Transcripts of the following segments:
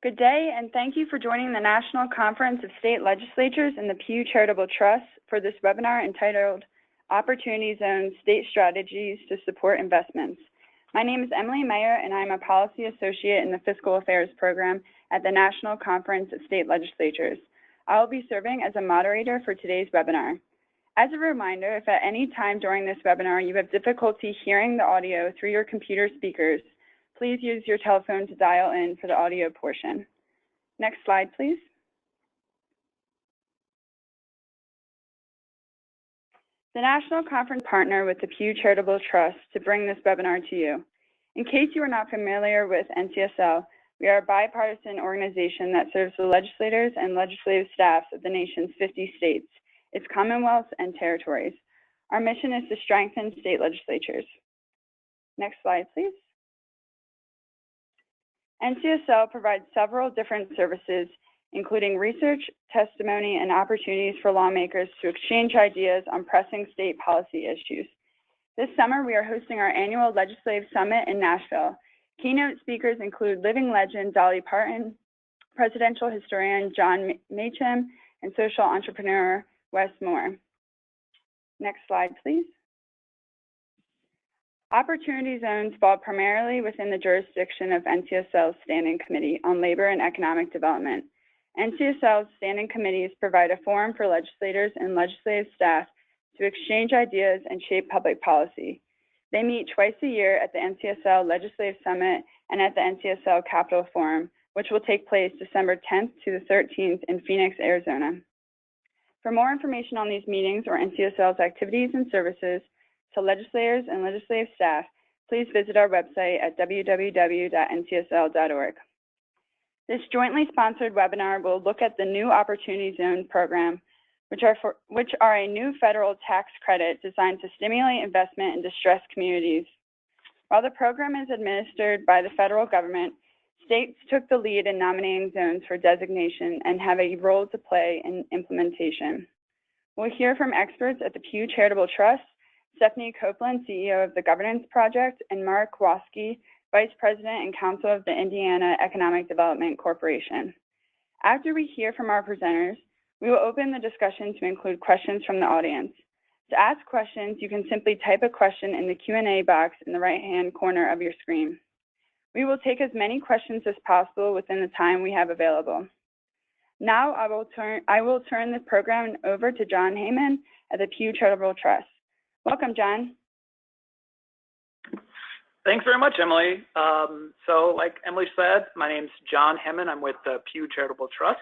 Good day, and thank you for joining the National Conference of State Legislatures and the Pew Charitable Trust for this webinar entitled Opportunity Zone State Strategies to Support Investments. My name is Emily Mayer, and I'm a Policy Associate in the Fiscal Affairs Program at the National Conference of State Legislatures. I will be serving as a moderator for today's webinar. As a reminder, if at any time during this webinar you have difficulty hearing the audio through your computer speakers, please use your telephone to dial in for the audio portion. Next slide, please. The National Conference partner with the Pew Charitable Trust to bring this webinar to you. In case you are not familiar with NCSL, we are a bipartisan organization that serves the legislators and legislative staffs of the nation's 50 states, its commonwealths and territories. Our mission is to strengthen state legislatures. Next slide, please. NCSL provides several different services, including research, testimony, and opportunities for lawmakers to exchange ideas on pressing state policy issues. This summer, we are hosting our annual Legislative Summit in Nashville. Keynote speakers include living legend Dolly Parton, presidential historian John Machem, and social entrepreneur Wes Moore. Next slide, please. Opportunity zones fall primarily within the jurisdiction of NCSL's Standing Committee on Labor and Economic Development. NCSL's standing committees provide a forum for legislators and legislative staff to exchange ideas and shape public policy. They meet twice a year at the NCSL Legislative Summit and at the NCSL Capitol Forum, which will take place December 10th to the 13th in Phoenix, Arizona. For more information on these meetings or NCSL's activities and services to legislators and legislative staff, please visit our website at www.ncsl.org. This jointly sponsored webinar will look at the new Opportunity Zone program, which are a new federal tax credit designed to stimulate investment in distressed communities. While the program is administered by the federal government, states took the lead in nominating zones for designation and have a role to play in implementation. We'll hear from experts at the Pew Charitable Trust, Stephanie Copeland, CEO of the Governance Project, and Mark Waske, Vice President and Counsel of the Indiana Economic Development Corporation. After we hear from our presenters, we will open the discussion to include questions from the audience. To ask questions, you can simply type a question in the Q&A box in the right-hand corner of your screen. We will take as many questions as possible within the time we have available. Now I will turn the program over to John Heyman at the Pew Charitable Trust. Welcome, John. Thanks very much, Emily. So like Emily said, my name's John Heyman. I'm with the Pew Charitable Trust.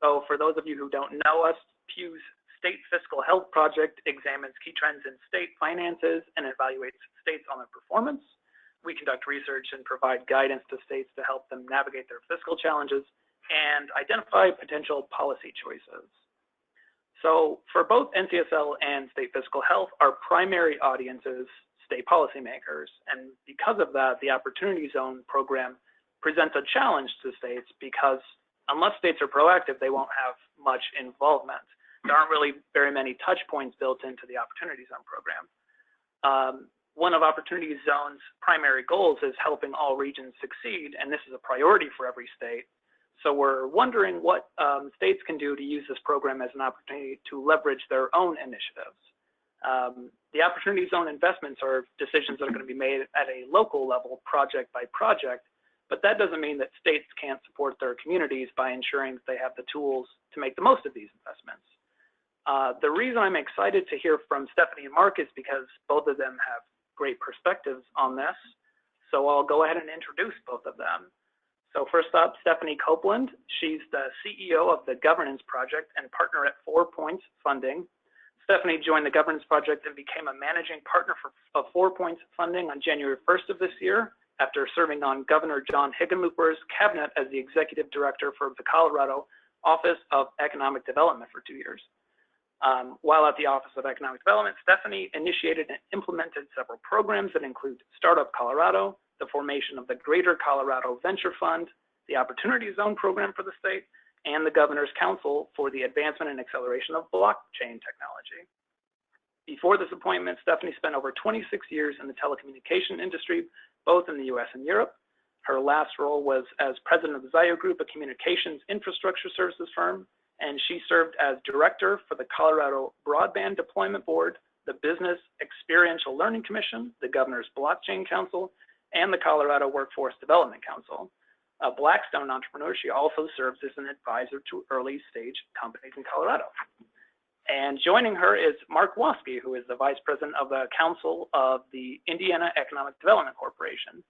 So for those of you who don't know us, Pew's State Fiscal Health Project examines key trends in state finances and evaluates states on their performance. We conduct research and provide guidance to states to help them navigate their fiscal challenges and identify potential policy choices. So for both NCSL and State Fiscal Health, our primary audience is state policymakers. And because of that, the Opportunity Zone program presents a challenge to states because unless states are proactive, they won't have much involvement. There aren't really very many touch points built into the Opportunity Zone program. One of Opportunity Zone's primary goals is helping all regions succeed, and this is a priority for every state. So we're wondering what states can do to use this program as an opportunity to leverage their own initiatives. The Opportunity Zone investments are decisions that are going to be made at a local level, project by project, but that doesn't mean that states can't support their communities by ensuring that they have the tools to make the most of these investments. The reason I'm excited to hear from Stephanie and Mark is because both of them have great perspectives on this. So I'll go ahead and introduce both of them. So first up, Stephanie Copeland. She's the CEO of the Governance Project and partner at 4 Points Funding. Stephanie joined the Governance Project and became a managing partner of 4 Points Funding on January 1st of this year after serving on Governor John Hickenlooper's cabinet as the executive director for the Colorado Office of Economic Development for 2 years. While at the Office of Economic Development, Stephanie initiated and implemented several programs that include Startup Colorado, the formation of the Greater Colorado Venture Fund, the Opportunity Zone program for the state, and the Governor's Council for the Advancement and Acceleration of Blockchain Technology. Before this appointment, Stephanie spent over 26 years in the telecommunication industry, both in the US and Europe. Her last role was as president of the Zio Group, a communications infrastructure services firm, and she served as director for the Colorado Broadband Deployment Board, the Business Experiential Learning Commission, the Governor's Blockchain Council, and the Colorado Workforce Development Council. A Blackstone entrepreneur, she also serves as an advisor to early stage companies in Colorado. And joining her is Mark Waske, who is the vice president of the Council of the Indiana Economic Development Corporation.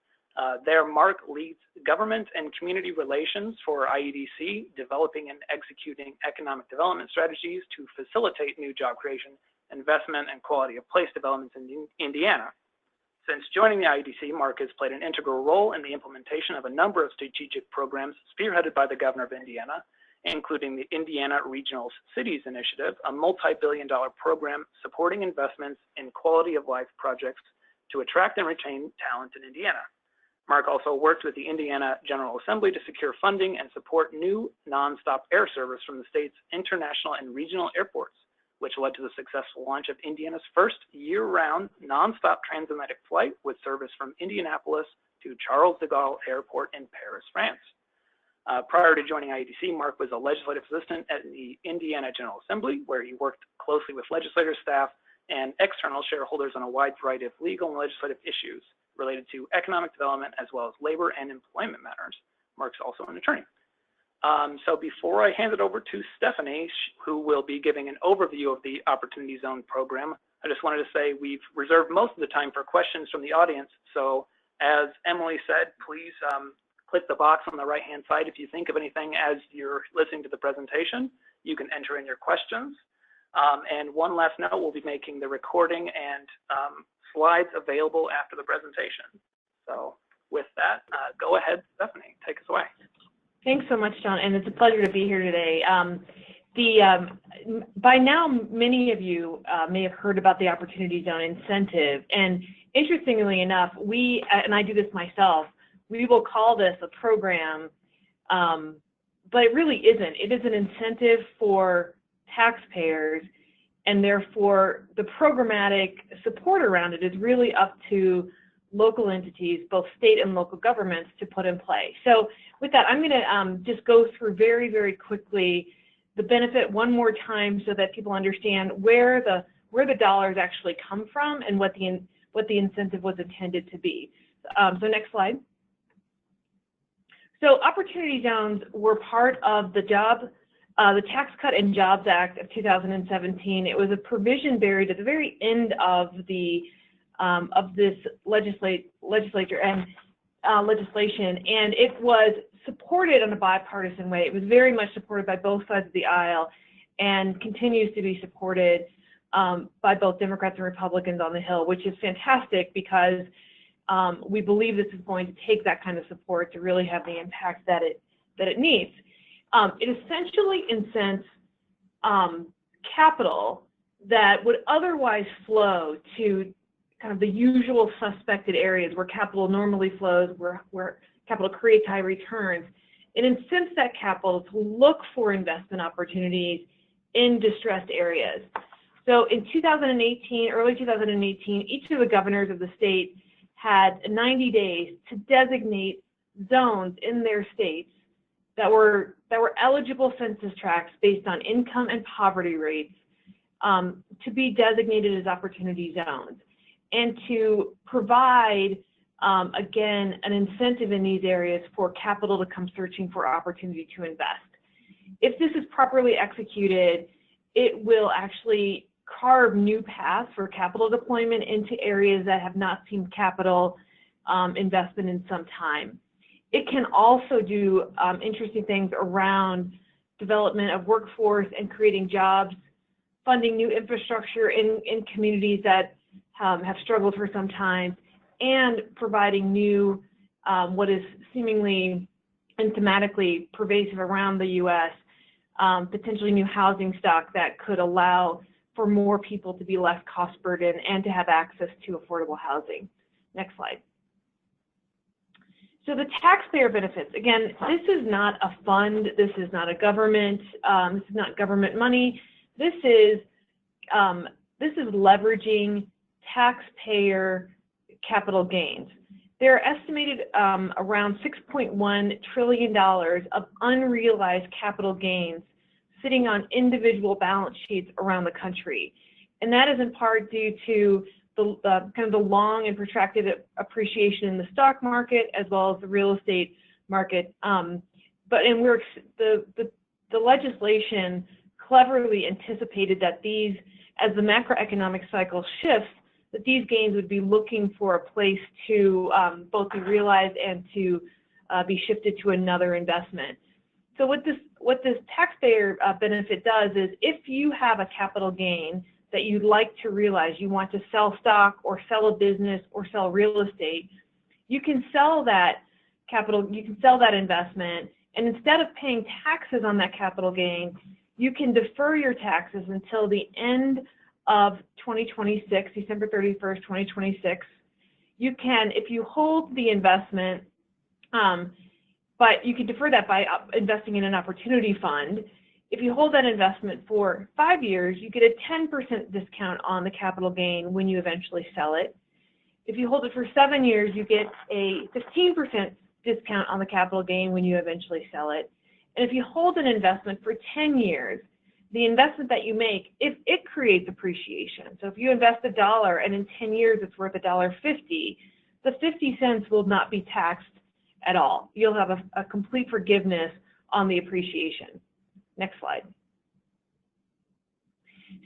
There, Mark leads government and community relations for IEDC, developing and executing economic development strategies to facilitate new job creation, investment, and quality of place developments in Indiana. Since joining the IEDC, Mark has played an integral role in the implementation of a number of strategic programs spearheaded by the governor of Indiana, including the Indiana Regional Cities Initiative, a multi-billion-dollar program supporting investments in quality of life projects to attract and retain talent in Indiana. Mark also worked with the Indiana General Assembly to secure funding and support new nonstop air service from the state's international and regional airports, which led to the successful launch of Indiana's first year-round nonstop transatlantic flight with service from Indianapolis to Charles de Gaulle Airport in Paris, France. Prior to joining IEDC, Mark was a legislative assistant at the Indiana General Assembly, where he worked closely with legislative staff and external shareholders on a wide variety of legal and legislative issues related to economic development as well as labor and employment matters. Mark's also an attorney. So before I hand it over to Stephanie, who will be giving an overview of the Opportunity Zone program, I just wanted to say we've reserved most of the time for questions from the audience. So as Emily said, please click the box on the right-hand side. If you think of anything as you're listening to the presentation, you can enter in your questions. And one last note, we'll be making the recording and slides available after the presentation. So with that, go ahead, Stephanie, take us away. Thanks so much, John, and it's a pleasure to be here today. By now, many of you may have heard about the Opportunity Zone incentive, and interestingly enough, and I do this myself, we will call this a program, but it really isn't. It is an incentive for taxpayers, and therefore the programmatic support around it is really up to local entities, both state and local governments, to put in play. So with that, I'm going to just go through very, very quickly the benefit one more time so that people understand where the dollars actually come from and what the incentive was intended to be. So next slide. So Opportunity Zones were part of the Tax Cut and Jobs Act of 2017. It was a provision buried at the very end of this legislature and legislation, and it was supported in a bipartisan way. It was very much supported by both sides of the aisle and continues to be supported by both Democrats and Republicans on the Hill, which is fantastic because we believe this is going to take that kind of support to really have the impact that it needs. It essentially incents capital that would otherwise flow to kind of the usual suspected areas where capital normally flows, where capital creates high returns. It incents that capital to look for investment opportunities in distressed areas. So in 2018, early 2018, each of the governors of the state had 90 days to designate zones in their states that were eligible census tracts based on income and poverty rates to be designated as opportunity zones, and to provide, again, an incentive in these areas for capital to come searching for opportunity to invest. If this is properly executed, it will actually carve new paths for capital deployment into areas that have not seen capital investment in some time. It can also do interesting things around development of workforce and creating jobs, funding new infrastructure in communities that have struggled for some time, and providing new, what is seemingly and thematically pervasive around the U.S., potentially new housing stock that could allow for more people to be less cost burdened and to have access to affordable housing. Next slide. So the taxpayer benefits, again, this is not a fund, this is not a government, this is not government money. This is leveraging taxpayer capital gains. there are estimated around $6.1 trillion of unrealized capital gains sitting on individual balance sheets around the country. And that is in part due to the kind of the long and protracted appreciation in the stock market as well as the real estate market. The legislation cleverly anticipated that these, as the macroeconomic cycle shifts, that these gains would be looking for a place to both be realized and to be shifted to another investment. So what this taxpayer benefit does is, if you have a capital gain that you'd like to realize, you want to sell stock or sell a business or sell real estate, you can sell that capital, you can sell that investment, and instead of paying taxes on that capital gain, you can defer your taxes until the end of 2026, December 31st, 2026. You can, if you hold the investment, but you can defer that by investing in an opportunity fund. If you hold that investment for 5 years, you get a 10% discount on the capital gain when you eventually sell it. If you hold it for 7 years, you get a 15% discount on the capital gain when you eventually sell it. And if you hold an investment for 10 years, the investment that you make, if it creates appreciation. So if you invest $1 and in 10 years it's worth $1.50, the 50 cents will not be taxed at all. You'll have a complete forgiveness on the appreciation. Next slide.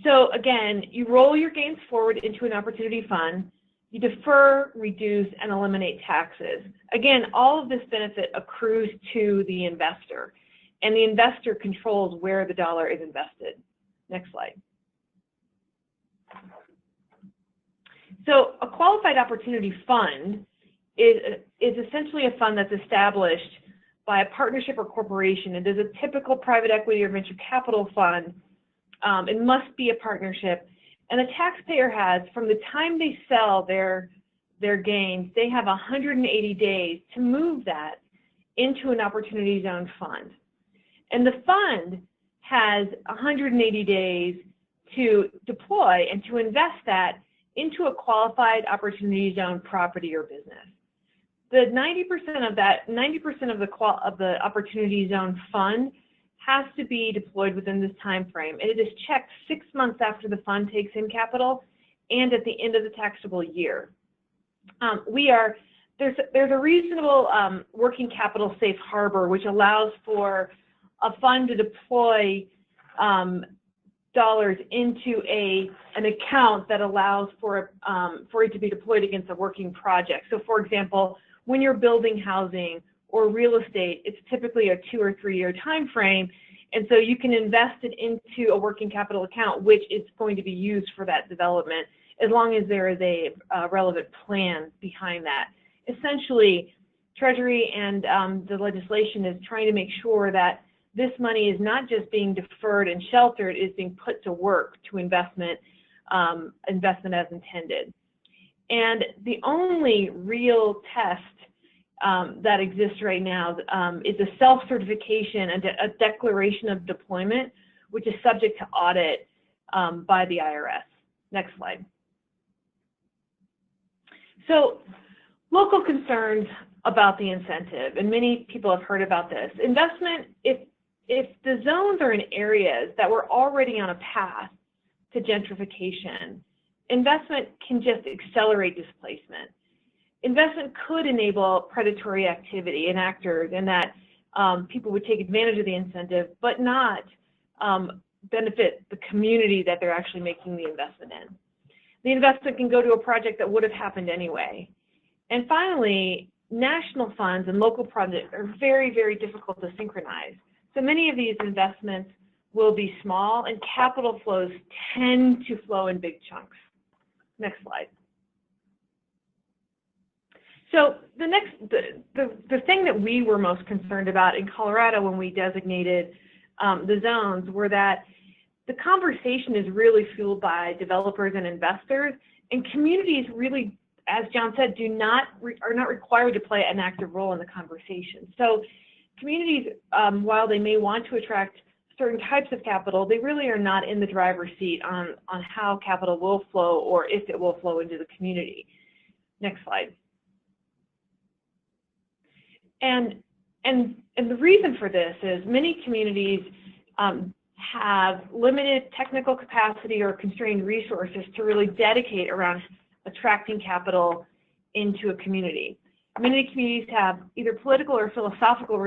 So again, you roll your gains forward into an opportunity fund, you defer, reduce, and eliminate taxes. Again, all of this benefit accrues to the investor, and the investor controls where the dollar is invested. Next slide. So a qualified opportunity fund is essentially a fund that's established by a partnership or corporation. It is a typical private equity or venture capital fund. It must be a partnership. And the taxpayer has, from the time they sell their gains, they have 180 days to move that into an opportunity zone fund. And the fund has 180 days to deploy and to invest that into a qualified opportunity zone property or business. The 90% of that, 90% of the opportunity zone fund has to be deployed within this time frame, and it is checked 6 months after the fund takes in capital and at the end of the taxable year. There's a reasonable working capital safe harbor which allows for a fund to deploy dollars into an account that allows for it to be deployed against a working project. So for example, when you're building housing or real estate, it's typically a 2 or 3 year time frame, and so you can invest it into a working capital account which is going to be used for that development as long as there is a relevant plan behind that. Essentially, Treasury and the legislation is trying to make sure that this money is not just being deferred and sheltered, it is being put to work to investment as intended. And the only real test that exists right now is a self-certification and a declaration of deployment, which is subject to audit by the IRS. Next slide. So, local concerns about the incentive, and many people have heard about this. Investment, if the zones are in areas that were already on a path to gentrification, investment can just accelerate displacement. Investment could enable predatory activity and actors, and that people would take advantage of the incentive, but not benefit the community that they're actually making the investment in. The investment can go to a project that would have happened anyway. And finally, national funds and local projects are very, very difficult to synchronize. So many of these investments will be small, and capital flows tend to flow in big chunks. Next slide. So the thing that we were most concerned about in Colorado when we designated the zones were that the conversation is really fueled by developers and investors, and communities really, as John said, are not required to play an active role in the conversation. So communities, while they may want to attract certain types of capital, they really are not in the driver's seat on how capital will flow or if it will flow into the community. Next slide. And the reason for this is many communities have limited technical capacity or constrained resources to really dedicate around attracting capital into a community. Many communities have either political or philosophical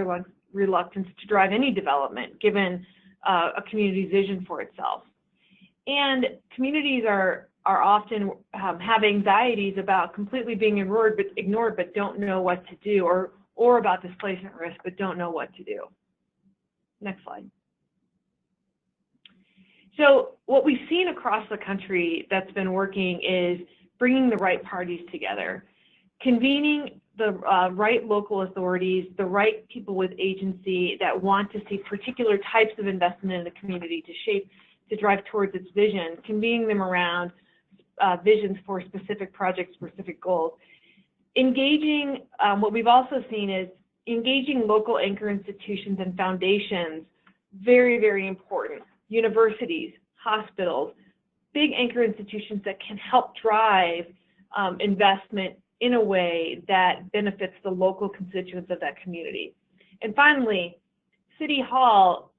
reluctance to drive any development, given a community's vision for itself. And communities are often have anxieties about completely being ignored, but don't know what to do, or about displacement risk, but don't know what to do. Next slide. So what we've seen across the country that's been working is bringing the right parties together, convening the right local authorities, the right people with agency that want to see particular types of investment in the community to drive towards its vision, convening them around visions for specific projects, specific goals. Engaging, what we've also seen is engaging local anchor institutions and foundations, very, very important. Universities, hospitals, big anchor institutions that can help drive investment in a way that benefits the local constituents of that community. And finally, City Hall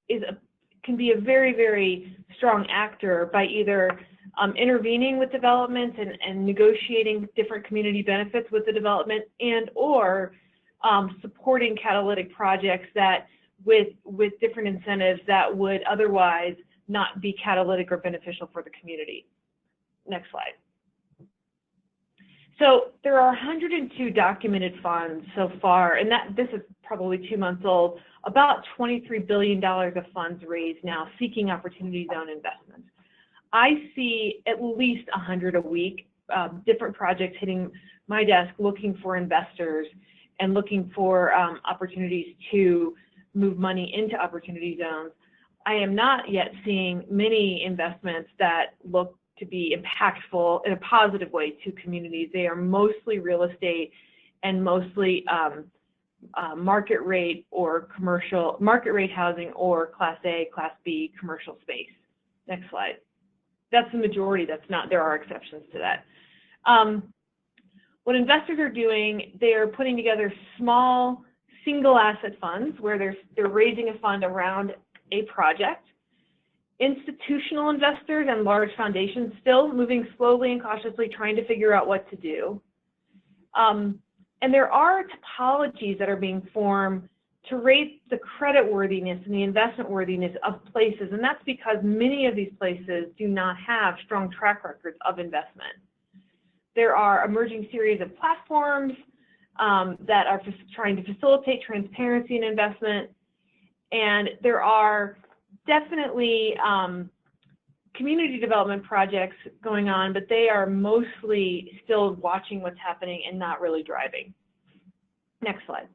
can be a very, very strong actor by either intervening with developments and negotiating different community benefits with the development, and or supporting catalytic projects that with different incentives that would otherwise not be catalytic or beneficial for the community. Next slide. So there are 102 documented funds so far, and this is probably 2 months old, about $23 billion of funds raised now seeking opportunity zone investments. I see at least 100 a week, different projects hitting my desk looking for investors and looking for opportunities to move money into opportunity zones. I am not yet seeing many investments that look to be impactful in a positive way to communities. They are mostly real estate and mostly market rate or commercial, market rate housing or Class A, Class B commercial space. Next slide. That's the majority. That's not, there are exceptions to that. What investors are doing, they are putting together small single asset funds where they're raising a fund around a project. Institutional investors and large foundations still moving slowly and cautiously, trying to figure out what to do. And there are topologies that are being formed to rate the credit worthiness and the investment worthiness of places, and that's because many of these places do not have strong track records of investment. There are emerging series of platforms that are trying to facilitate transparency in investment, and there are definitely community development projects going on, but they are mostly still watching what's happening and not really driving. Next slide.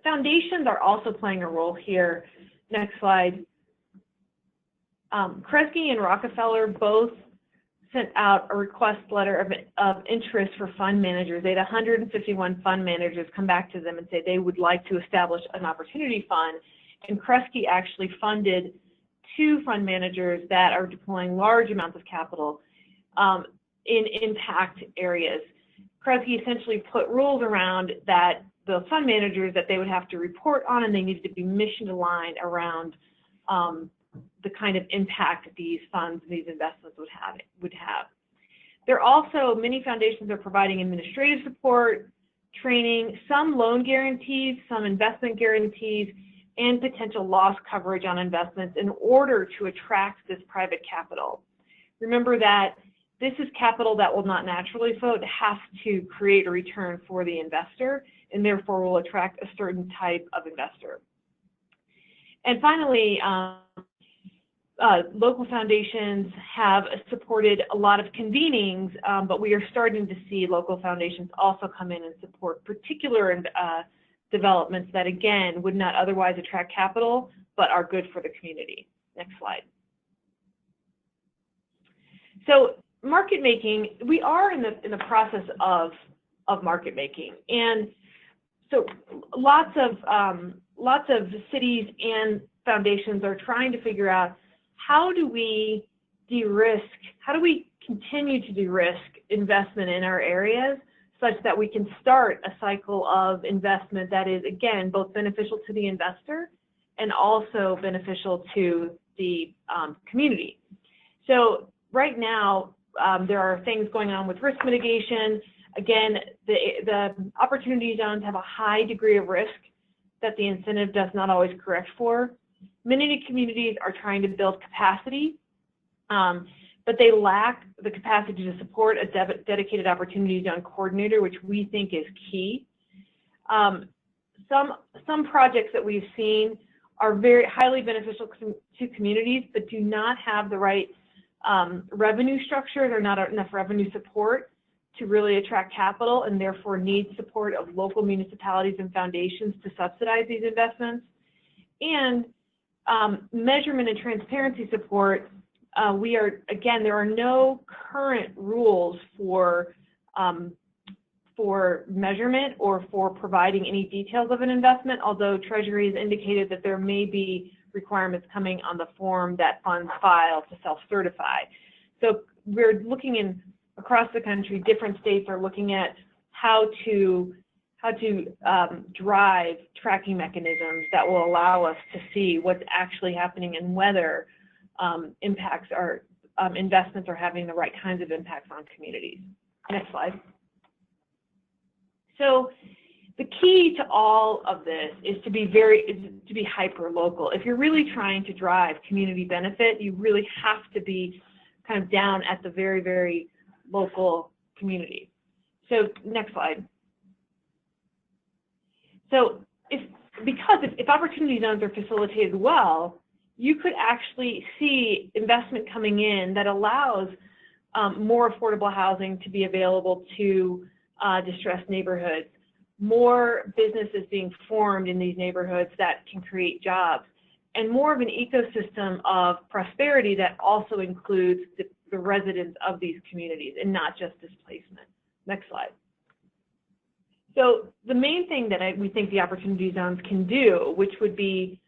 Foundations are also playing a role here. Next slide. Kresge and Rockefeller both sent out a request letter of interest for fund managers. They had 151 fund managers come back to them and say they would like to establish an opportunity fund. And Kresge actually funded 2 fund managers that are deploying large amounts of capital in impact areas. Kresge essentially put rules around that the fund managers that they would have to report on, and they needed to be mission aligned around the kind of impact these funds, these investments would have. There are also, many foundations are providing administrative support, training, some loan guarantees, some investment guarantees, and potential loss coverage on investments in order to attract this private capital. Remember that this is capital that will not naturally flow. It has to create a return for the investor, and therefore will attract a certain type of investor. And finally, local foundations have supported a lot of convenings, but we are starting to see local foundations also come in and support particular developments that, again, would not otherwise attract capital, but are good for the community. Next slide. So market making, we are in the process of market making, and so lots of cities and foundations are trying to figure out how do we de-risk, how do we continue to de-risk investment in our areas such that we can start a cycle of investment that is, again, both beneficial to the investor and also beneficial to the community. So right now, there are things going on with risk mitigation. Again, the opportunity zones have a high degree of risk that the incentive does not always correct for. Many communities are trying to build capacity, but they lack the capacity to support a dedicated opportunity zone coordinator, which we think is key. Some projects that we've seen are very highly beneficial to communities, but do not have the right revenue structure. They're not enough revenue support to really attract capital, and therefore need support of local municipalities and foundations to subsidize these investments. And measurement and transparency support. There are no current rules for measurement or for providing any details of an investment, although Treasury has indicated that there may be requirements coming on the form that funds file to self-certify. So we're looking across the country, different states are looking at how to drive tracking mechanisms that will allow us to see what's actually happening and whether investments are having the right kinds of impacts on communities. Next slide. So the key to all of this is to be hyper local. If you're really trying to drive community benefit, you really have to be kind of down at the very, very local community. So next slide. So if opportunity zones are facilitated well, you could actually see investment coming in that allows more affordable housing to be available to distressed neighborhoods, more businesses being formed in these neighborhoods that can create jobs, and more of an ecosystem of prosperity that also includes the residents of these communities and not just displacement. Next slide. So the main thing that we think the opportunity zones can do, which would be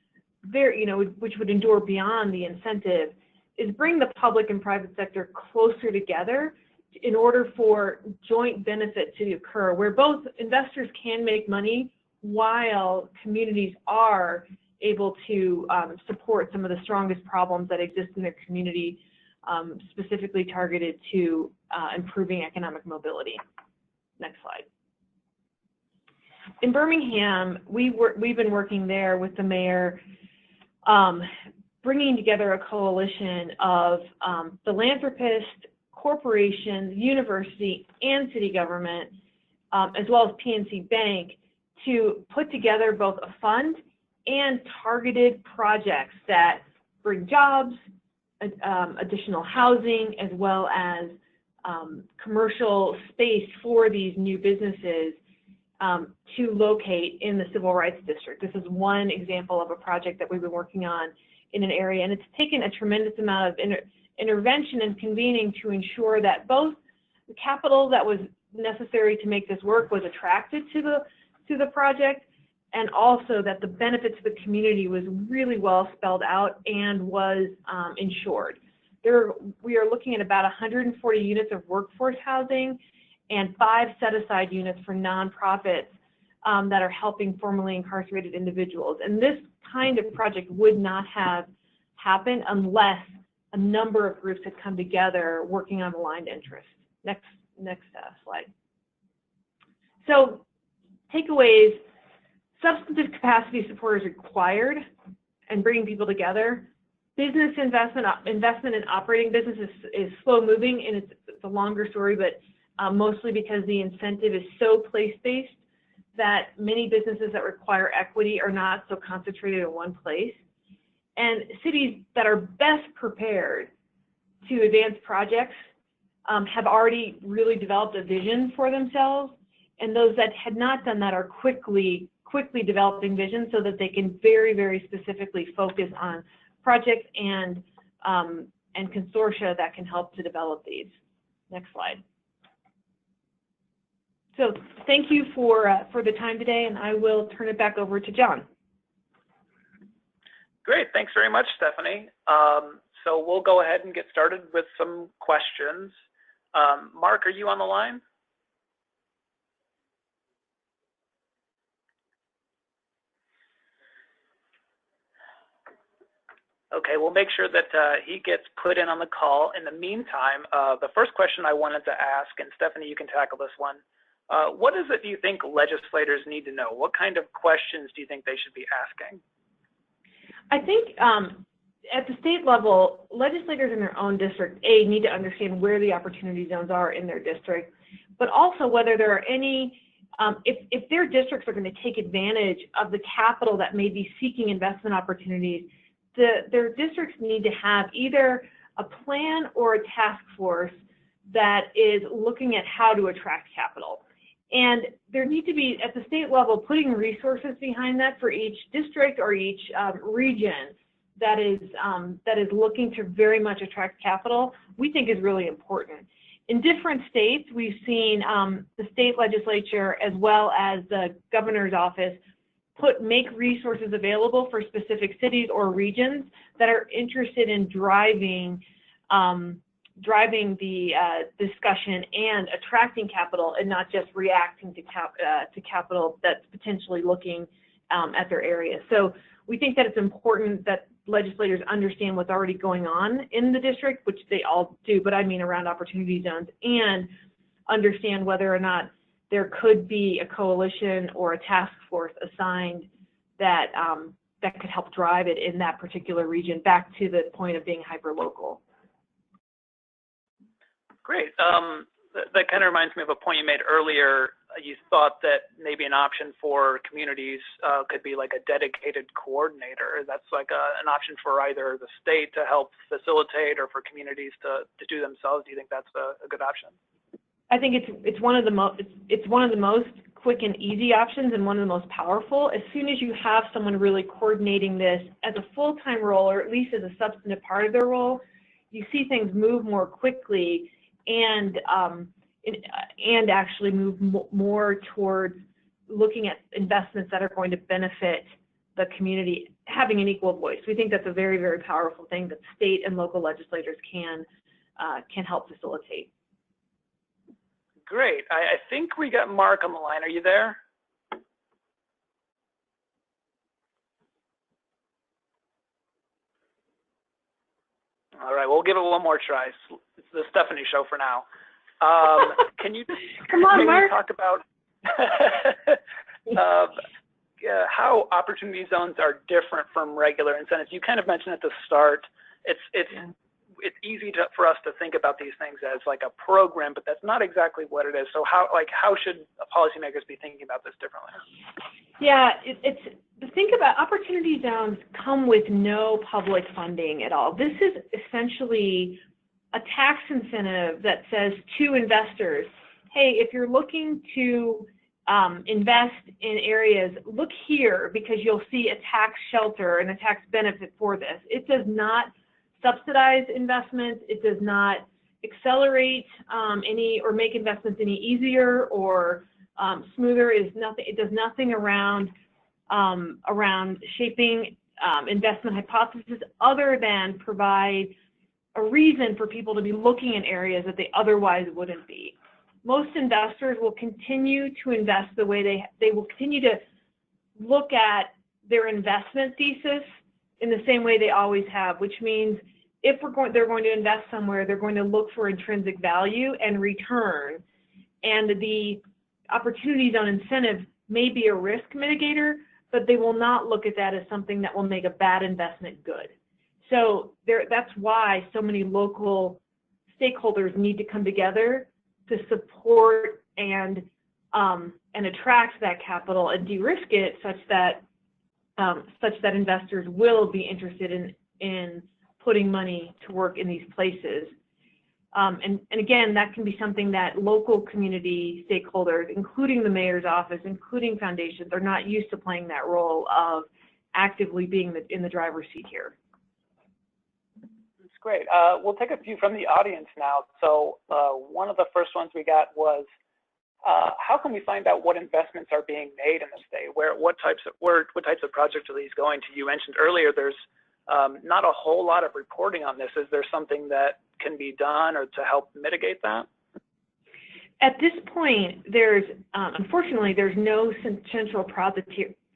which would endure beyond the incentive, is bring the public and private sector closer together in order for joint benefit to occur, where both investors can make money while communities are able to support some of the strongest problems that exist in their community, specifically targeted to improving economic mobility. Next slide. In Birmingham, we've been working there with the mayor, bringing together a coalition of philanthropists, corporations, university, and city government, as well as PNC Bank, to put together both a fund and targeted projects that bring jobs, additional housing, as well as commercial space for these new businesses to locate in the Civil Rights District. This is one example of a project that we've been working on in an area, and it's taken a tremendous amount of intervention and convening to ensure that both the capital that was necessary to make this work was attracted to the project, and also that the benefit to the community was really well spelled out and was ensured. We are looking at about 140 units of workforce housing and 5 set-aside units for nonprofits that are helping formerly incarcerated individuals. And this kind of project would not have happened unless a number of groups had come together working on aligned interests. Next slide. So takeaways: substantive capacity support is required and bringing people together. Business investment in operating business is slow moving, and it's a longer story, but mostly because the incentive is so place-based that many businesses that require equity are not so concentrated in one place. And cities that are best prepared to advance projects have already really developed a vision for themselves, and those that had not done that are quickly developing visions so that they can very, very specifically focus on projects and consortia that can help to develop these. Next slide. So thank you for the time today, and I will turn it back over to John. Great, thanks very much, Stephanie. So we'll go ahead and get started with some questions. Mark, are you on the line? Okay, we'll make sure that he gets put in on the call. In the meantime, the first question I wanted to ask, and Stephanie, you can tackle this one. What is it do you think legislators need to know? What kind of questions do you think they should be asking? I think at the state level, legislators in their own district, need to understand where the opportunity zones are in their district, but also whether there are any, if their districts are going to take advantage of the capital that may be seeking investment opportunities, their districts need to have either a plan or a task force that is looking at how to attract capital. And there need to be, at the state level, putting resources behind that for each district or each region that is looking to very much attract capital, we think is really important. In different states, we've seen the state legislature as well as the governor's office make resources available for specific cities or regions that are interested in driving the discussion and attracting capital, and not just reacting to capital that's potentially looking at their area. So we think that it's important that legislators understand what's already going on in the district, which they all do, but I mean around opportunity zones, and understand whether or not there could be a coalition or a task force assigned that that could help drive it in that particular region, back to the point of being hyper-local. Great. That kind of reminds me of a point you made earlier. You thought that maybe an option for communities could be like a dedicated coordinator. That's like an option for either the state to help facilitate or for communities to do themselves. Do you think that's a good option? I think it's one of the most quick and easy options, and one of the most powerful. As soon as you have someone really coordinating this as a full-time role, or at least as a substantive part of their role, you see things move more quickly and actually move more towards looking at investments that are going to benefit the community, having an equal voice. We think that's a very, very powerful thing that state and local legislators can help facilitate. Great. I think we got Mark on the line. Are you there? All right, we'll give it one more try. It's the Stephanie show for now. Can you Come on, Mark. Talk about how opportunity zones are different from regular incentives? You kind of mentioned at the start, it's easy for us to think about these things as like a program, but that's not exactly what it is. So how should policymakers be thinking about this differently? Yeah, think about opportunity zones come with no public funding at all. This is essentially a tax incentive that says to investors, hey, if you're looking to invest in areas, look here, because you'll see a tax shelter and a tax benefit for this. It does not subsidize investments. It does not accelerate any or make investments any easier or smoother. It does nothing around shaping investment hypotheses other than provide a reason for people to be looking in areas that they otherwise wouldn't be. Most investors will continue to invest the way they will continue to look at their investment thesis in the same way they always have, which means if they're going to invest somewhere, they're going to look for intrinsic value and return. And the opportunity zone incentive may be a risk mitigator, but they will not look at that as something that will make a bad investment good. So that's why so many local stakeholders need to come together to support and attract that capital and de-risk it such that investors will be interested in putting money to work in these places. And again, that can be something that local community stakeholders, including the mayor's office, including foundations, are not used to playing that role of actively being in the driver's seat here. That's great. We'll take a few from the audience now. So one of the first ones we got was, how can we find out what investments are being made in the state? What types of projects are these going to? You mentioned earlier there's not a whole lot of reporting on this. Is there something that can be done or to help mitigate that? At this point, unfortunately, there's no central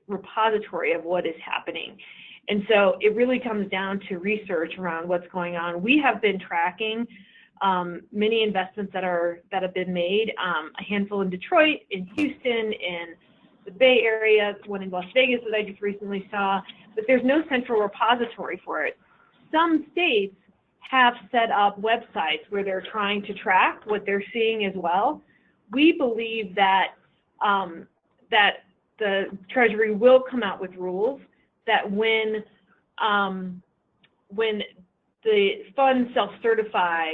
repository of what is happening. And so it really comes down to research around what's going on. We have been tracking many investments that have been made, a handful in Detroit, in Houston, in the Bay Area, one in Las Vegas that I just recently saw, but there's no central repository for it. Some states have set up websites where they're trying to track what they're seeing as well. We believe that that the Treasury will come out with rules that when the funds self-certify,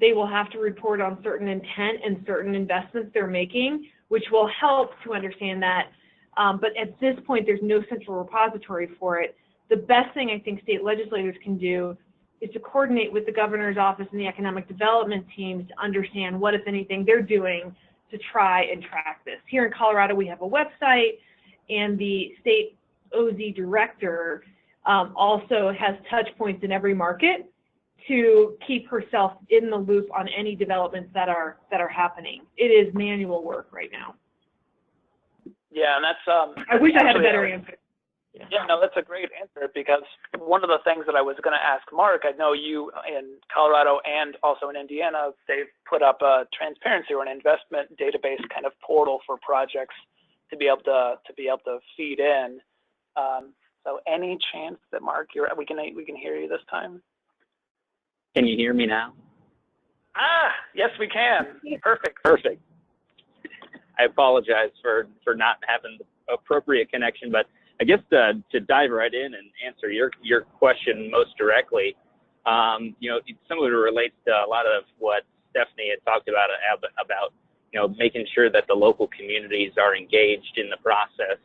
they will have to report on certain intent and certain investments they're making, which will help to understand that. But at this point, there's no central repository for it. The best thing I think state legislators can do is to coordinate with the governor's office and the economic development teams to understand what, if anything, they're doing to try and track this. Here in Colorado, we have a website, and the state OZ director also has touch points in every market to keep herself in the loop on any developments that are happening. It is manual work right now. Yeah, and that's I wish I had a better answer. Yeah, no, that's a great answer, because one of the things that I was going to ask Mark, I know you in Colorado and also in Indiana, they've put up a transparency or an investment database kind of portal for projects to be able to feed in. So any chance that Mark, we can hear you this time? Can you hear me now? Yes, we can. Perfect. I apologize for not having the appropriate connection, but I guess to dive right in and answer your question most directly, some of it relates to a lot of what Stephanie had talked about making sure that the local communities are engaged in the process,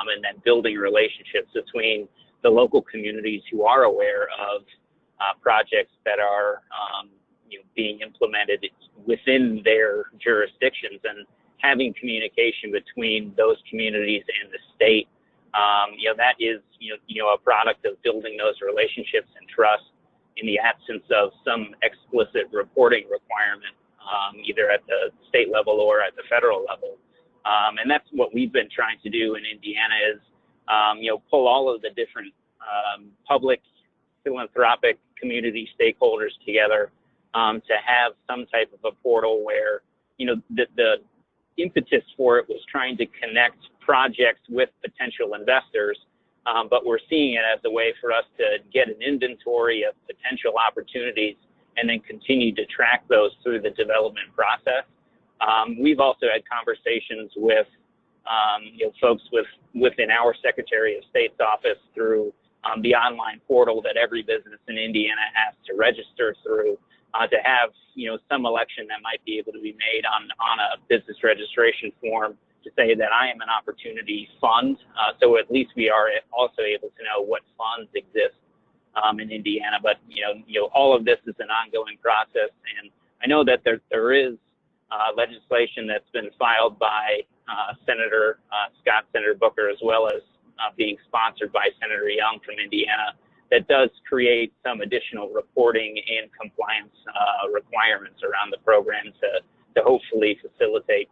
and then building relationships between the local communities who are aware of projects that are being implemented within their jurisdictions, and having communication between those communities and the state. That is a product of building those relationships and trust in the absence of some explicit reporting requirement, either at the state level or at the federal level. And that's what we've been trying to do in Indiana is, pull all of the different public, philanthropic, community stakeholders together to have some type of a portal where, the impetus for it was trying to connect projects with potential investors, but we're seeing it as a way for us to get an inventory of potential opportunities and then continue to track those through the development process. We've also had conversations with folks within our Secretary of State's office through the online portal that every business in Indiana has to register through, to have some election that might be able to be made on a business registration form to say that I am an opportunity fund. So at least we are also able to know what funds exist in Indiana. But all of this is an ongoing process, and I know that there is legislation that's been filed by Senator Booker, as well as being sponsored by Senator Young from Indiana, that does create some additional reporting and compliance requirements around the program to hopefully facilitate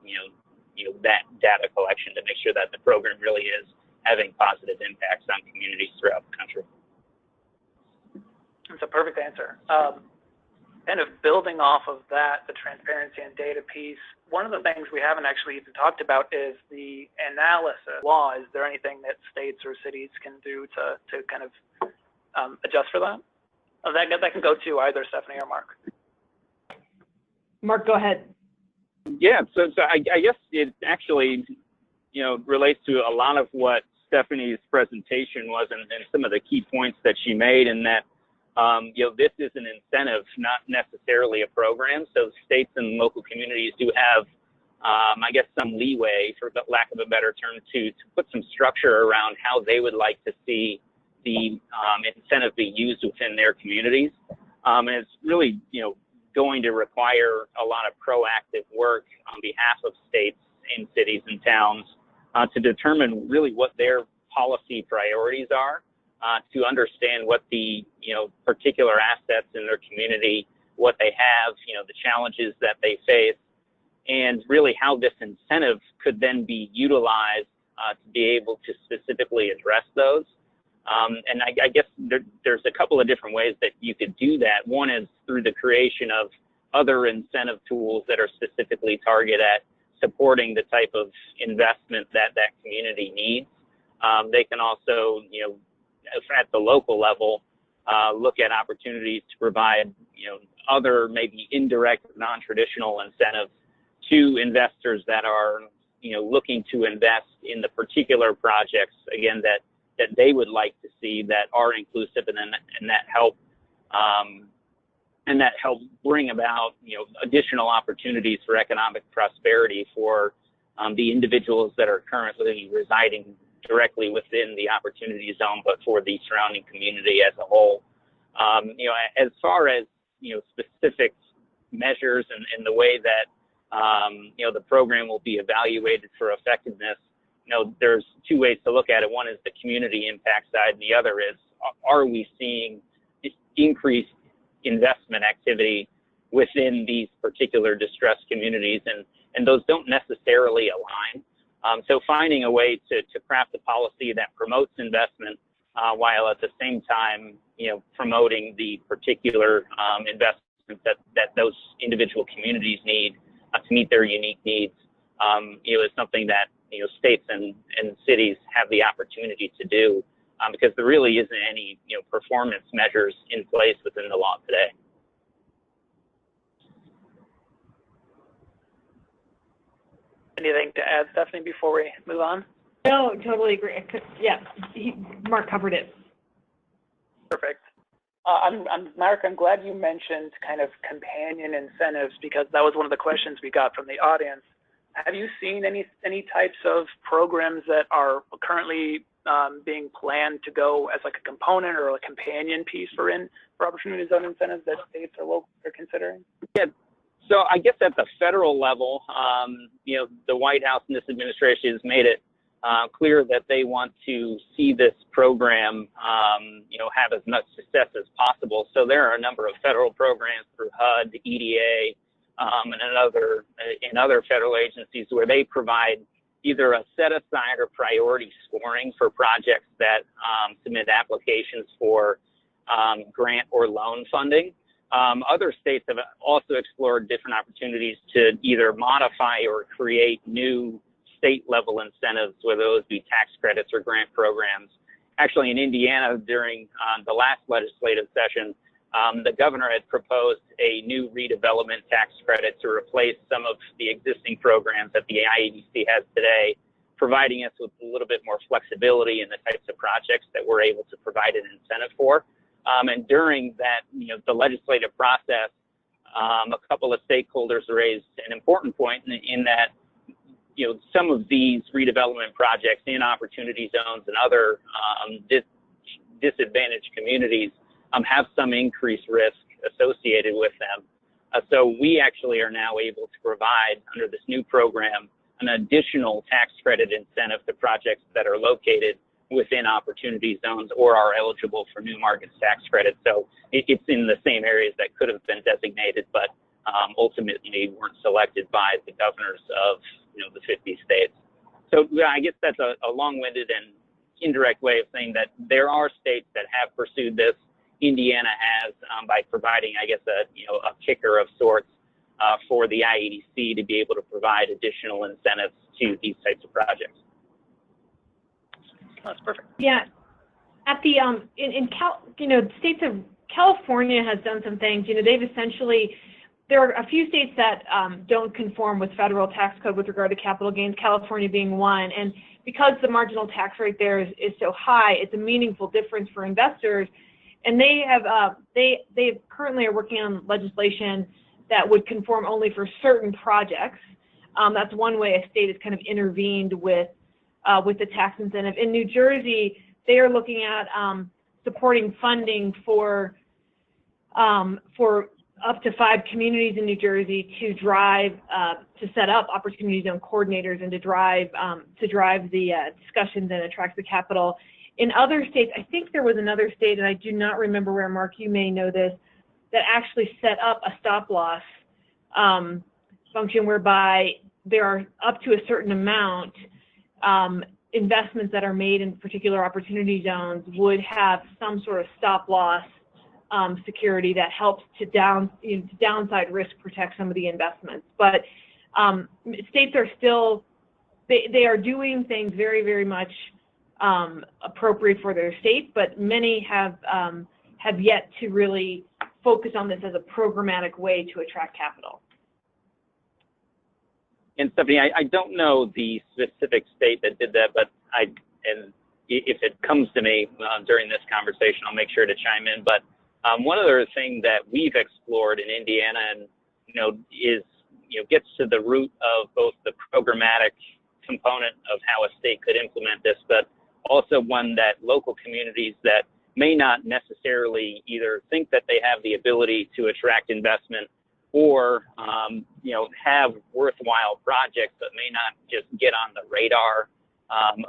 that data collection to make sure that the program really is having positive impacts on communities throughout the country. That's a perfect answer. Kind of building off of that, the transparency and data piece, one of the things we haven't actually even talked about is the analysis law. Is there anything that states or cities can do to kind of adjust for that? That can go to either Stephanie or Mark. Mark, go ahead. Yeah, so I guess it actually, relates to a lot of what Stephanie's presentation was and some of the key points that she made, in that, this is an incentive, not necessarily a program. So states and local communities do have, I guess, some leeway, for lack of a better term, to put some structure around how they would like to see the incentive be used within their communities. And it's really, going to require a lot of proactive work on behalf of states and cities and towns to determine really what their policy priorities are, to understand what the particular assets in their community, what they have, the challenges that they face, and really how this incentive could then be utilized to be able to specifically address those. And I guess there's a couple of different ways that you could do that. One is through the creation of other incentive tools that are specifically targeted at supporting the type of investment that that community needs. They can also, at the local level, look at opportunities to provide, other maybe indirect, non-traditional incentives to investors that are, looking to invest in the particular projects, again, that they would like to see that are inclusive and that help bring about, additional opportunities for economic prosperity for the individuals that are currently residing directly within the opportunity zone, but for the surrounding community as a whole. As far as, specific measures and the way that, the program will be evaluated for effectiveness, there's two ways to look at it. One is the community impact side, and the other is, are we seeing increased investment activity within these particular distressed communities? And those don't necessarily align. So finding a way to craft a policy that promotes investment while at the same time, promoting the particular investments that those individual communities need to meet their unique needs, is something that states and cities have the opportunity to do, because there really isn't any performance measures in place within the law today. Anything to add, Stephanie, before we move on? No, totally agree. Yeah, Mark covered it. Perfect. Mark, I'm glad you mentioned kind of companion incentives, because that was one of the questions we got from the audience. Have you seen any types of programs that are currently being planned to go as like a component or a companion piece for opportunity zone incentives that states or local are considering? Yeah. So I guess at the federal level, the White House and this administration has made it clear that they want to see this program, have as much success as possible. So there are a number of federal programs through HUD, the EDA, and other federal agencies where they provide either a set aside or priority scoring for projects that submit applications for grant or loan funding. Other states have also explored different opportunities to either modify or create new state-level incentives, whether those be tax credits or grant programs. Actually, in Indiana, during the last legislative session, the governor had proposed a new redevelopment tax credit to replace some of the existing programs that the IEDC has today, providing us with a little bit more flexibility in the types of projects that we're able to provide an incentive for. And during that, the legislative process, a couple of stakeholders raised an important point in that, some of these redevelopment projects in opportunity zones and other disadvantaged communities have some increased risk associated with them. So we actually are now able to provide, under this new program, an additional tax credit incentive to projects that are located within opportunity zones or are eligible for new markets tax credits. So it's in the same areas that could have been designated, but ultimately weren't selected by the governors of the 50 states. So I guess that's a long-winded and indirect way of saying that there are states that have pursued this. Indiana has, by providing, I guess, a kicker of sorts for the IEDC to be able to provide additional incentives to these types of projects. That's perfect. Yeah, at the states of California has done some things. They've essentially, there are a few states that don't conform with federal tax code with regard to capital gains, California being one. And because the marginal tax rate there is so high, it's a meaningful difference for investors. And they have they currently are working on legislation that would conform only for certain projects. That's one way a state has kind of intervened with the tax incentive. In New Jersey, they are looking at supporting funding for up to 5 communities in New Jersey to drive to set up opportunity zone coordinators and to drive the discussions and attract the capital. In other states, I think there was another state, and I do not remember where, Mark, you may know this, that actually set up a stop loss function whereby there are up to a certain amount investments that are made in particular opportunity zones would have some sort of stop loss security that helps to downside risk protect some of the investments. But states are still, they are doing things very, very much appropriate for their state, but many have yet to really focus on this as a programmatic way to attract capital. And Stephanie, I don't know the specific state that did that, but if it comes to me during this conversation, I'll make sure to chime in. But one other thing that we've explored in Indiana, and is gets to the root of both the programmatic component of how a state could implement this, but also one that local communities that may not necessarily either think that they have the ability to attract investment or have worthwhile projects that may not just get on the radar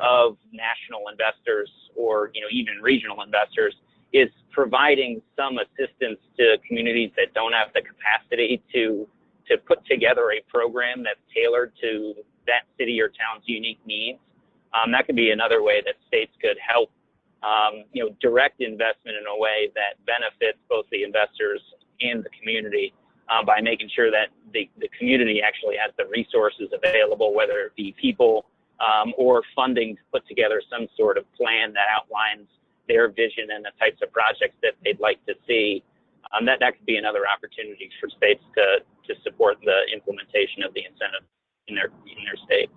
of national investors or even regional investors, is providing some assistance to communities that don't have the capacity to put together a program that's tailored to that city or town's unique needs. That could be another way that states could help direct investment in a way that benefits both the investors and the community by making sure that the community actually has the resources available, whether it be people or funding to put together some sort of plan that outlines their vision and the types of projects that they'd like to see. That could be another opportunity for states to support the implementation of the incentive in their state.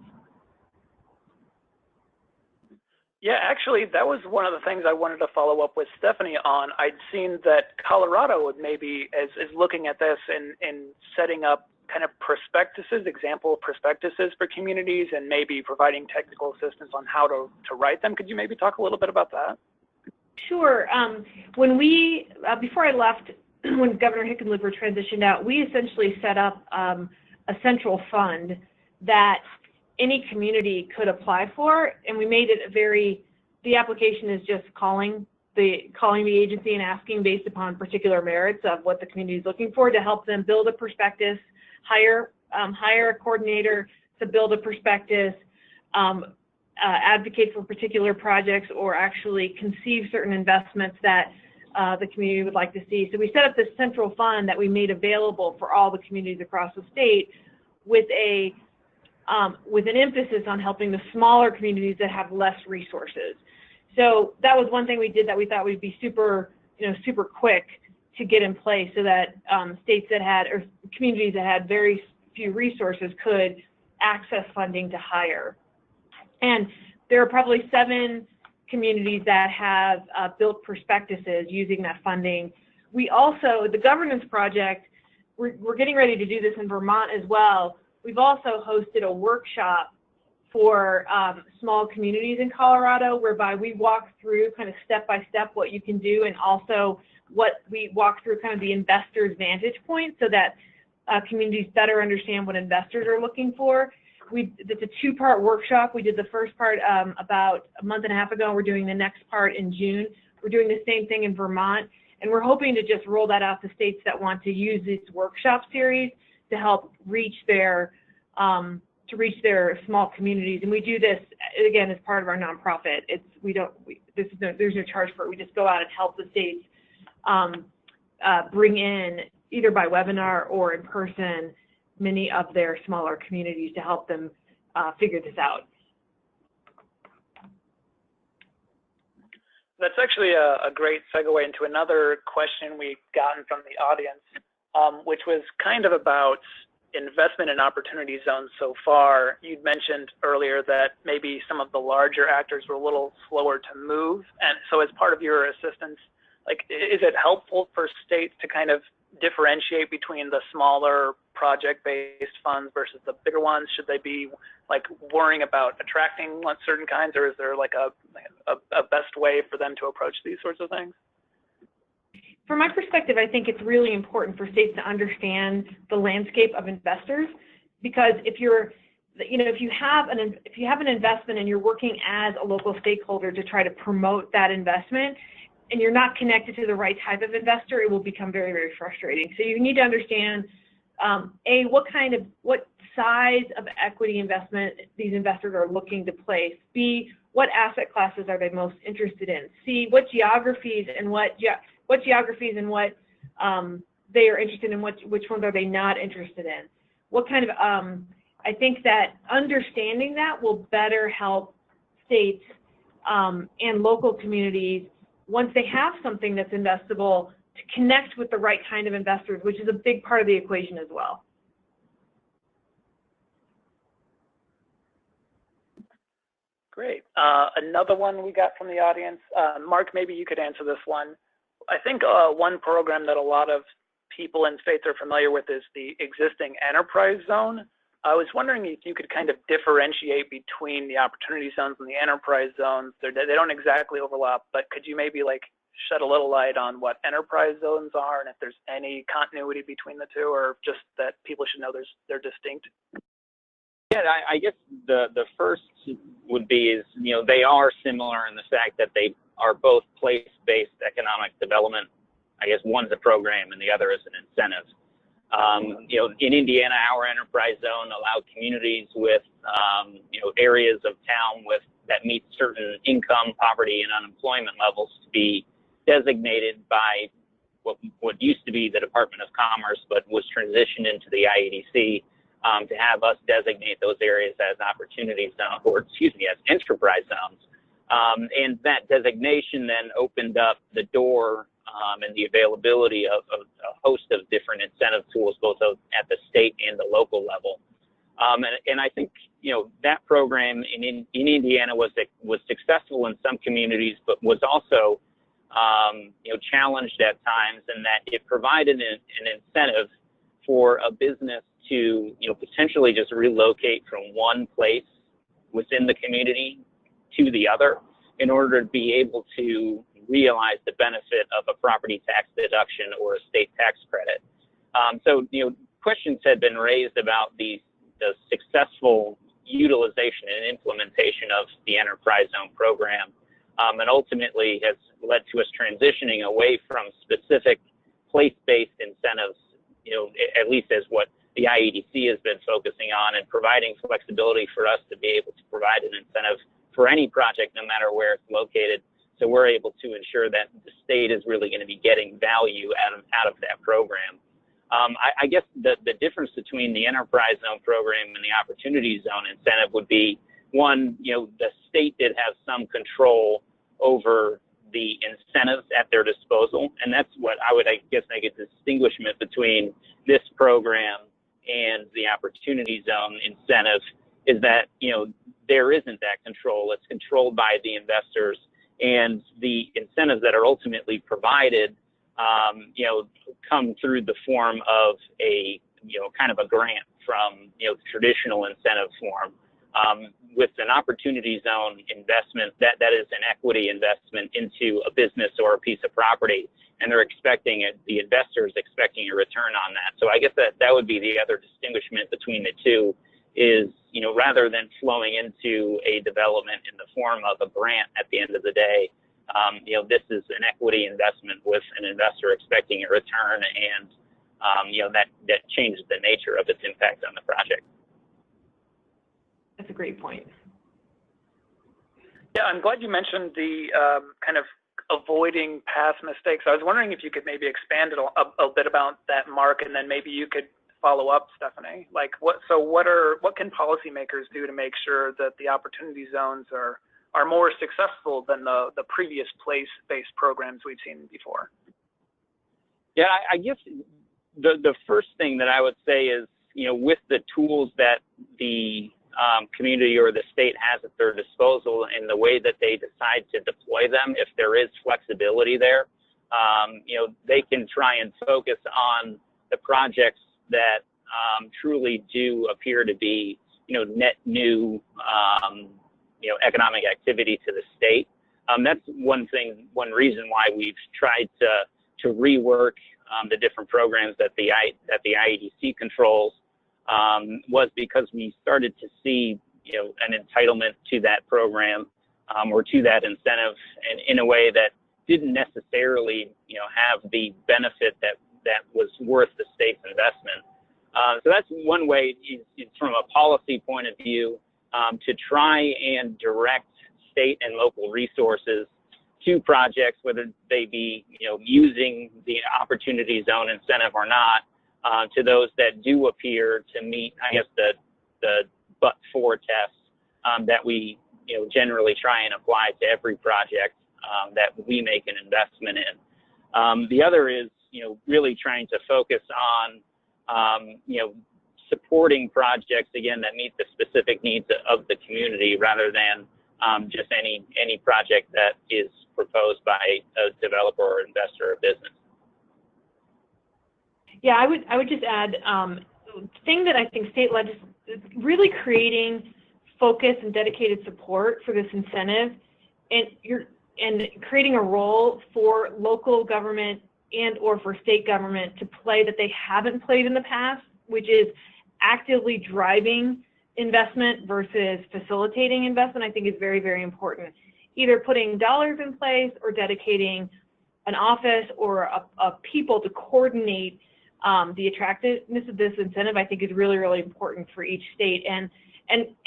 Yeah, actually, that was one of the things I wanted to follow up with Stephanie on. I'd seen that Colorado would maybe is looking at this and setting up kind of prospectuses, example prospectuses for communities, and maybe providing technical assistance on how to write them. Could you maybe talk a little bit about that? Sure. When we, before I left, when Governor Hickenlooper transitioned out, we essentially set up a central fund that any community could apply for, and we made it the application is just calling the agency and asking based upon particular merits of what the community is looking for to help them build a prospectus, hire a coordinator to build a prospectus, advocate for particular projects, or actually conceive certain investments that the community would like to see. So we set up this central fund that we made available for all the communities across the state with an emphasis on helping the smaller communities that have less resources. So that was one thing we did that we thought would be super quick to get in place, so that states that had, or communities that had very few resources could access funding to hire. And there are probably 7 communities that have built prospectuses using that funding. We also, the governance project, we're getting ready to do this in Vermont as well. We've also hosted a workshop for small communities in Colorado, whereby we walk through kind of step-by-step what you can do, and also what we walk through kind of the investor's vantage point, so that communities better understand what investors are looking for. It's a 2-part workshop. We did the first part about a month and a half ago. We're doing the next part in June. We're doing the same thing in Vermont, and we're hoping to just roll that out to states that want to use this workshop series to help reach their small communities. And we do this again as part of our nonprofit. There's no charge for it. We just go out and help the states bring in, either by webinar or in person, many of their smaller communities to help them figure this out. That's actually a great segue into another question we've gotten from the audience, which was kind of about investment in opportunity zones so far. You'd mentioned earlier that maybe some of the larger actors were a little slower to move. And so as part of your assistance, is it helpful for states to kind of differentiate between the smaller project-based funds versus the bigger ones? Should they be worrying about attracting certain kinds, or is there a best way for them to approach these sorts of things? From my perspective, I think it's really important for states to understand the landscape of investors, because if you have an investment and you're working as a local stakeholder to try to promote that investment, and you're not connected to the right type of investor, it will become very, very frustrating. So you need to understand, A, what size of equity investment these investors are looking to place. B, what asset classes are they most interested in? C, what geographies and what they are interested in, which ones are they not interested in? What kind of, I think that understanding that will better help states and local communities, once they have something that's investable, to connect with the right kind of investors, which is a big part of the equation as well. Great. Another one we got from the audience. Mark, maybe you could answer this one. I think one program that a lot of people in states are familiar with is the existing enterprise zone. I was wondering if you could kind of differentiate between the opportunity zones and the enterprise zones. They don't exactly overlap, but could you maybe like shed a little light on what enterprise zones are and if there's any continuity between the two, or just that people should know they're distinct? Yeah, I guess the first would be is, they are similar in the fact that they are both place-based economic development. I guess one's a program and the other is an incentive. In Indiana, our enterprise zone allowed communities with, areas of town that meet certain income, poverty, and unemployment levels to be designated by what used to be the Department of Commerce, but was transitioned into the IEDC, to have us designate those areas as opportunity zones, or as enterprise zones. And that designation then opened up the door and the availability of a host of different incentive tools, both at the state and the local level. And I think, that program in Indiana was successful in some communities, but was also, challenged at times, in that it provided an incentive for a business to, potentially just relocate from one place within the community to the other in order to be able to realize the benefit of a property tax deduction or a state tax credit. So, questions had been raised about the successful utilization and implementation of the enterprise zone program, and ultimately has led to us transitioning away from specific place-based incentives, at least as what the IEDC has been focusing on, and providing flexibility for us to be able to provide an incentive for any project, no matter where it's located. So we're able to ensure that the state is really going to be getting value out of that program. I guess the difference between the enterprise zone program and the opportunity zone incentive would be, one, the state did have some control over the incentives at their disposal. And that's what I would, make a distinguishment between this program and the opportunity zone incentive, is that, there isn't that control. It's controlled by the investors, and the incentives that are ultimately provided, come through the form of a, kind of a grant from, the traditional incentive form. With an opportunity zone investment, that is an equity investment into a business or a piece of property, and they're expecting it, the investor is expecting a return on that. So I guess that would be the other distinguishment between the two, is, rather than flowing into a development in the form of a grant at the end of the day, this is an equity investment with an investor expecting a return, and, that changes the nature of its impact on the project. That's a great point. Yeah, I'm glad you mentioned the kind of avoiding past mistakes. I was wondering if you could maybe expand a bit about that, Mark, and then maybe you could follow up, Stephanie. Like, what can policymakers do to make sure that the opportunity zones are more successful than the previous place-based programs we've seen before? Yeah, I guess the first thing that I would say is, with the tools that the community or the state has at their disposal, and the way that they decide to deploy them, if there is flexibility there, they can try and focus on the projects that truly do appear to be, net new, economic activity to the state. That's one reason why we've tried to rework the different programs that the IEDC controls, was because we started to see, an entitlement to that program, or to that incentive, and in a way that didn't necessarily, have the benefit that was worth the state's investment. So that's one way, from a policy point of view, to try and direct state and local resources to projects, whether they be, using the opportunity zone incentive or not, to those that do appear to meet, I guess, the but-for test that we, generally try and apply to every project that we make an investment in. The other is, really trying to focus on, supporting projects, again, that meet the specific needs of the community rather than just any project that is proposed by a developer or investor or business. Yeah, I would just add, thing that I think state really creating focus and dedicated support for this incentive, and creating a role for local government and or for state government to play that they haven't played in the past, which is actively driving investment versus facilitating investment, I think is very, very important. Either putting dollars in place or dedicating an office or a people to coordinate the attractiveness of this incentive, I think is really, really important for each state, and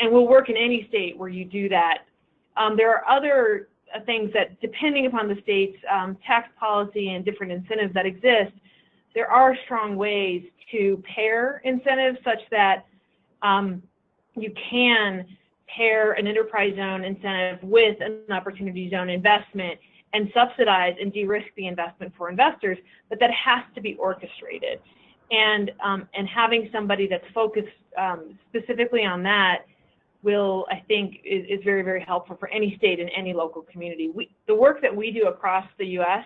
will work in any state where you do that. There are other things that, depending upon the state's tax policy and different incentives that exist, there are strong ways to pair incentives such that you can pair an enterprise zone incentive with an opportunity zone investment and subsidize and de-risk the investment for investors, but that has to be orchestrated. And having somebody that's focused specifically on that will, I think, is very, very helpful for any state and any local community. The work that we do across the U.S.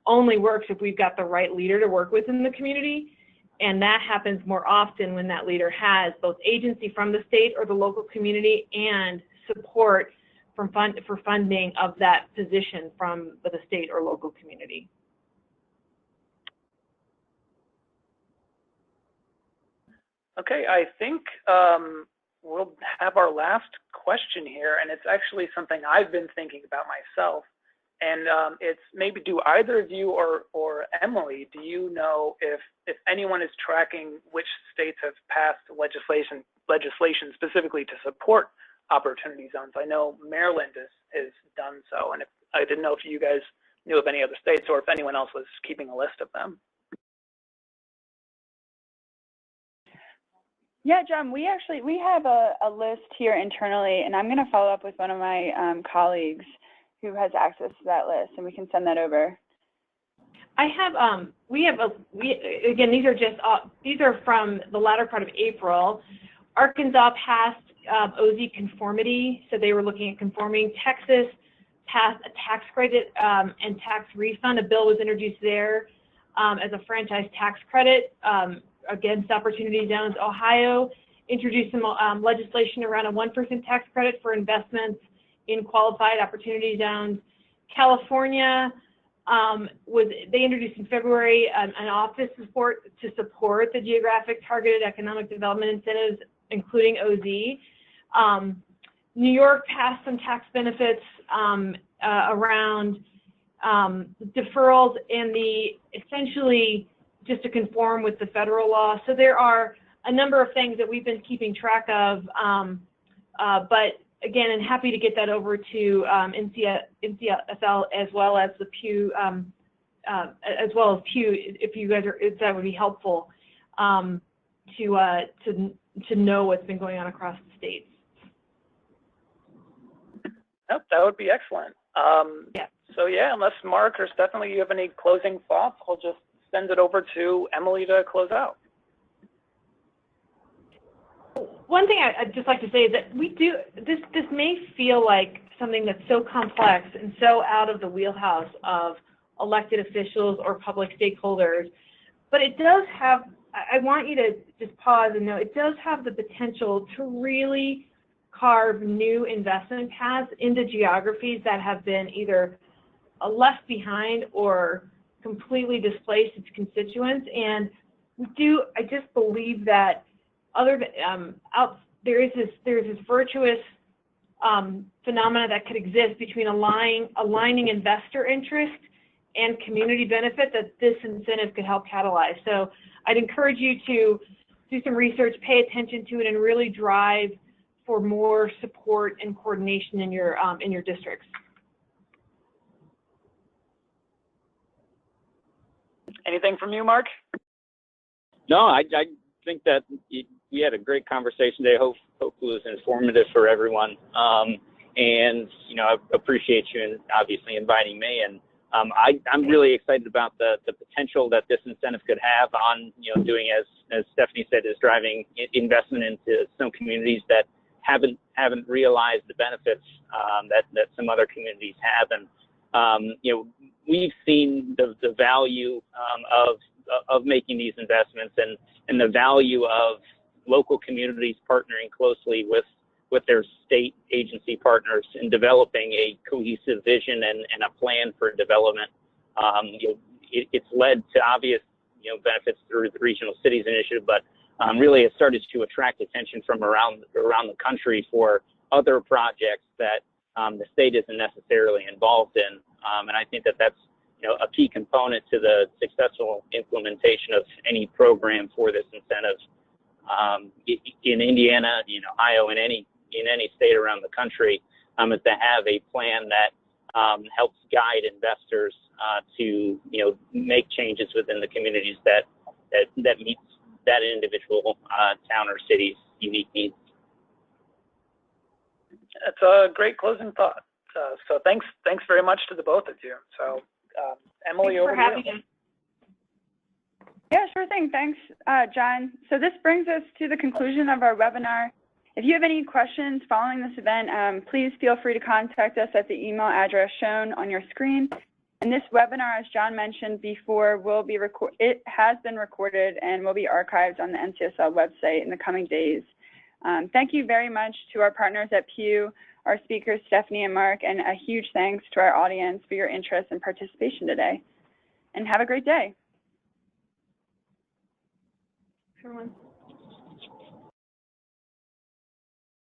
only works if we've got the right leader to work with in the community, and that happens more often when that leader has both agency from the state or the local community and support for funding of that position from the state or local community. Okay, I think we'll have our last question here, and it's actually something I've been thinking about myself. And it's maybe, do either of you or Emily, do you know if anyone is tracking which states have passed legislation specifically to support opportunity zones? I know Maryland has done so, and I didn't know if you guys knew of any other states or if anyone else was keeping a list of them. Yeah, John, we have a list here internally, and I'm going to follow up with one of my colleagues who has access to that list, and we can send that over. I have, again, these are from the latter part of April. Arkansas passed OZ conformity, so they were looking at conforming. Texas passed a tax credit and tax refund. A bill was introduced there as a franchise tax credit against opportunity zones. Ohio introduced some legislation around a 1% tax credit for investments in qualified opportunity zones. California they introduced in February an office support to support the geographic targeted economic development incentives, including OZ. New York passed some tax benefits around deferrals and essentially just to conform with the federal law. So there are a number of things that we've been keeping track of, but again, and happy to get that over to NCSL as well as the Pew, if you guys if that would be helpful to know what's been going on across the states. Nope, that would be excellent. Yeah. So yeah, unless Mark or Stephanie, you have any closing thoughts, I'll just send it over to Emily to close out. One thing I'd just like to say is that this may feel like something that's so complex and so out of the wheelhouse of elected officials or public stakeholders, but it does have, I want you to just pause and know, it does have the potential to really carve new investment paths into geographies that have been either left behind or completely displaced its constituents. And I just believe that there is this virtuous phenomena that could exist between aligning investor interest and community benefit that this incentive could help catalyze. So I'd encourage you to do some research, pay attention to it, and really drive for more support and coordination in your districts. Anything from you, Mark? No, I think that we had a great conversation today. Hope it was informative for everyone. And, you know, I appreciate you and obviously inviting me. And I'm really excited about the potential that this incentive could have on, you know, doing, as Stephanie said, is driving investment into some communities that haven't realized the benefits that some other communities have. And, you know, we've seen the value of making these investments and the value of local communities partnering closely with their state agency partners in developing a cohesive vision and a plan for development. You know, it's led to obvious, you know, benefits through the Regional Cities Initiative, but really it started to attract attention from around the country for other projects that the state isn't necessarily involved in. And I think that that's, you know, a key component to the successful implementation of any program for this incentive. In Indiana, in Ohio, in any state around the country, is to have a plan that helps guide investors to, you know, make changes within the communities that meets that individual town or city's unique needs. That's a great closing thought. So thanks very much to the both of you. So Emily, over to you. Thanks for having us. Yeah, sure thing. Thanks, John. So this brings us to the conclusion of our webinar. If you have any questions following this event, please feel free to contact us at the email address shown on your screen. And this webinar, as John mentioned before, it has been recorded and will be archived on the NCSL website in the coming days. Thank you very much to our partners at Pew, our speakers, Stephanie and Mark, and a huge thanks to our audience for your interest and participation today. And have a great day. Everyone.